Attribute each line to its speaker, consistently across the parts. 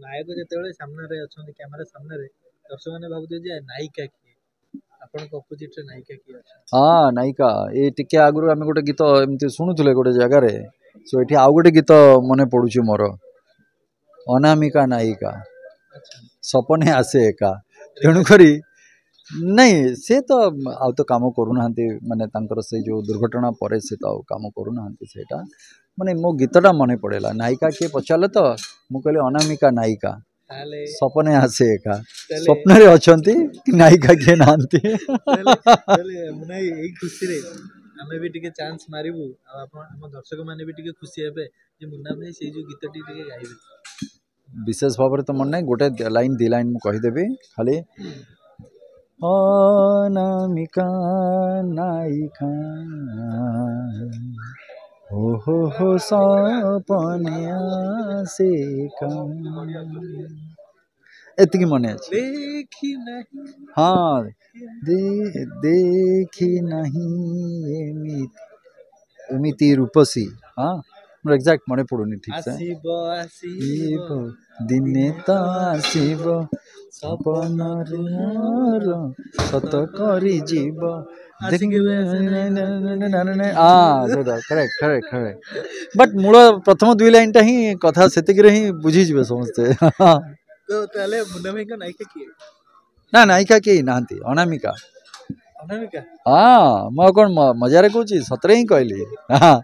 Speaker 1: ନାୟକ ଯେତେବେଳେ ସାମ୍ନାରେ ଅଛନ୍ତି କ୍ୟାମେରା ସାମ୍ନାରେ ଦର୍ଶକମାନେ ଭାବୁଥିବେ ଯେ ନାୟିକା କିଏ ଆପଣଙ୍କ ଅପୋଜିଟରେ ନାୟିକା କିଏ ଅଛନ୍ତି?
Speaker 2: हाँ नायिका ये टिके आगु आम गोटे गीत एमती शुणुले गोटे जगार सो ये आउ गोटे गीत मन पड़ू मोर अनामिका नायिका
Speaker 1: अच्छा
Speaker 2: सपने आसे एका तेणुक नहीं से तो आउ तो काम करूना माने तांकर से जो दुर्घटना पर से तो काम करूना सेटा माने मो गीतटा मन पड़ेगा नायिका किए पचारे तो मु कहली अनामिका नायिका
Speaker 1: ताले
Speaker 2: सपने आसे एका
Speaker 1: ताले
Speaker 2: स्वप्न रे अछंती कि नायिका किए नांती
Speaker 1: ताले मुना एई खुशी रे हमें भी टिके चांस मारिबु आ आपण हम दर्शक माने भी टिके खुशी हेबे जे मुन्ना भाई से जो गीतटी टिके गाइबे
Speaker 2: विशेष भाव में तो मन नहीं गोटे लाइन दी लाइन मुझे कहीदेवी खाली अनामिका नायिका हो सपने आसे का एतिकी मन अच्छे
Speaker 1: देखी नहीं
Speaker 2: हाँ देखी नहीं एमिति रूपसी हाँ मोर एग्जैक्ट मन पड़ुनी ठीक से
Speaker 1: आसीबो आसीबो
Speaker 2: दिने तो आसीब सपन सत करी जीव करेक्ट करेक्ट करेक्ट बट मूल प्रथम दुई लाइन टा ही कथा से ही बुझीजे समस्ते
Speaker 1: तो ताले मुन्ना भाई का नायिका किए
Speaker 2: ना नायिका कई ना अनामिका
Speaker 1: अनामिका
Speaker 2: हाँ मैं कौन मजारे कहूँ सतरे ही कहली हाँ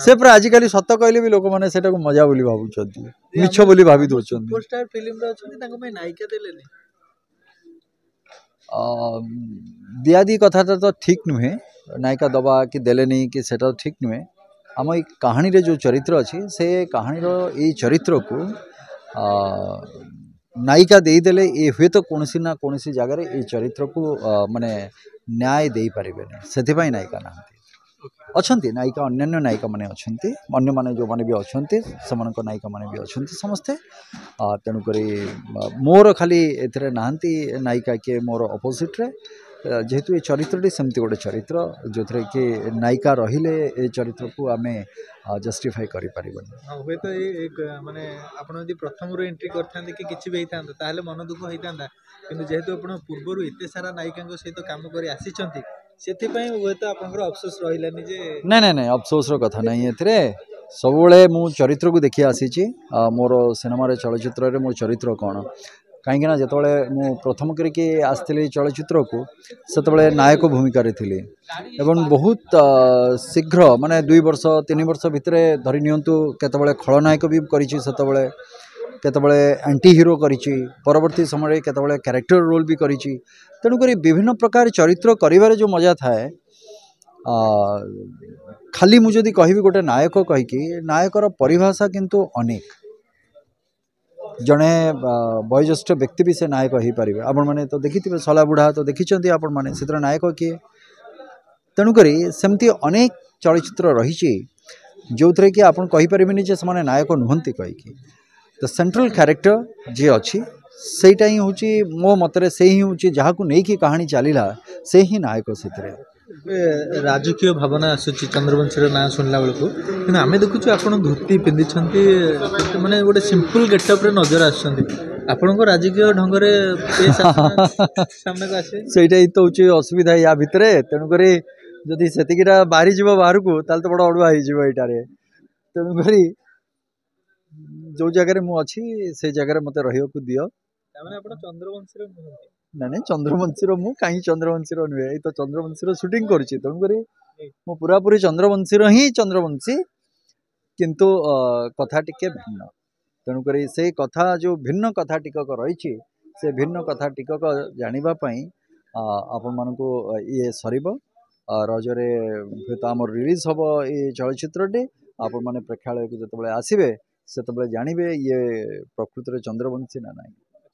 Speaker 2: से पूरा आजिकल सत कहले भी लोक मैंने सेटा को मजा बोली भावुचंती मिछ बोली भाभी दउचंती
Speaker 1: सुपरस्टार फिल्म रे अछंती तांको में नायिका देलेनी
Speaker 2: दियादी कथा तो ठीक नुहे नायिका दबा कि देले नहीं कि सेटा ठीक नुहे आम ये कहानी रे जो चरित्र अच्छी से कहानी ये चरित्र को नायिका देदेले ये हुए तो कौन ना कौन जगार ये चरित्र को माने न्याय दे पारे से नायिका ना अच्छी नायिका अन्य नायिका मैंने अच्छी अन्य माने जो मैंने भी अच्छा से नायिका मैंने भी अच्छा समस्ते तेणुक मोर खाली ए नहांती नायिका किए मोर अपोजिट रे जेहेतु ये चरित्रटी सेमती गोटे चरित्र जो थे कि नायिका रहिले ए चरित्र को आम जस्टिफाई करें
Speaker 1: हुए तो एक माने आपण यदि प्रथम एंट्री करते कि किसी भी होता ताहले मन दुख होता कि जेहेतु आप पूर्वर एत सारा नायिका सहित काम कर आसी से हुए तो आपंकर अफसोस रही जे
Speaker 2: ना ना ना अफसोस कथा नहीं ए सब मु चरित्र को देखी आसी मोर सिनेमा चलचित्र मो चरित्र कौन कहीं जिते मु प्रथम करके आसती चलचित्र को से नायक भूमिका थी एवं बहुत शीघ्र माने 2 वर्ष 3 वर्ष भितर धरी नियंतु केतबले खलनायक भी करिछि सेतबले केतबले एंटी हीरो करिछि परवर्ती समय केतबले कैरेक्टर रोल भी करिछि तेणुक विभिन्न प्रकार चरित्र करिवारे जो मजा थाए खाली मुझे कहबी गोटे नायक कहीकि नायकर परिभाषा किंतु अनेक जड़े वयोज्येष्ठ व्यक्ति भी से नायक हो पारे आपण मैंने तो देखी सला बुढ़ा तो देखी आपण मैंने से नायक किए तेणुक सेमती अनेक चलचित्र रही जो थे कि आप कहींपारे जे से नायक नुहंती कहीकि तो सेंट्रल कैरेक्टर जी अच्छी सेटा ही हूँ मो मतरे से ही हूँ जहाँ को लेकिन कहानी चलला से ही नायक से
Speaker 1: राजकीय भावना आसूची चंद्रवंशी ना शुणला बेलू कि आम देखुँ आप धोती पिंधि माने गोटे सिंपल गेटअप नजर आसण राजकीय ढंग सामने को आसे
Speaker 2: सेटा ही तो हूँ असुविधा या भितर तेणुक जदि से बाहरी जीव बाहर को तो बड़ा अड़ुआ होटारे तेणुक जो जगह मुझी से जगह मत रहा दियो
Speaker 1: चंद्रवंशी
Speaker 2: ना नहीं चंद्रवंशी मु कहीं चंद्रवंशी नुहे तो चंद्रवंशी शूटिंग करुँची तेणुक मु पूरा पूरी चंद्रवंशी ही चंद्रवंशी किंतु कथा टिके भिन्न तेणुक से कथा जो भिन्न कथा टिकक रही से भिन्न कथा टिकक जानापी आपण मानक ये सर रजरे हूँ तो आम रिलीज हम ये चलचित्रटी आपण मैंने प्रेक्षालय को जो आसबे से जानवे ये प्रकृत चंद्रवंशी ना ना।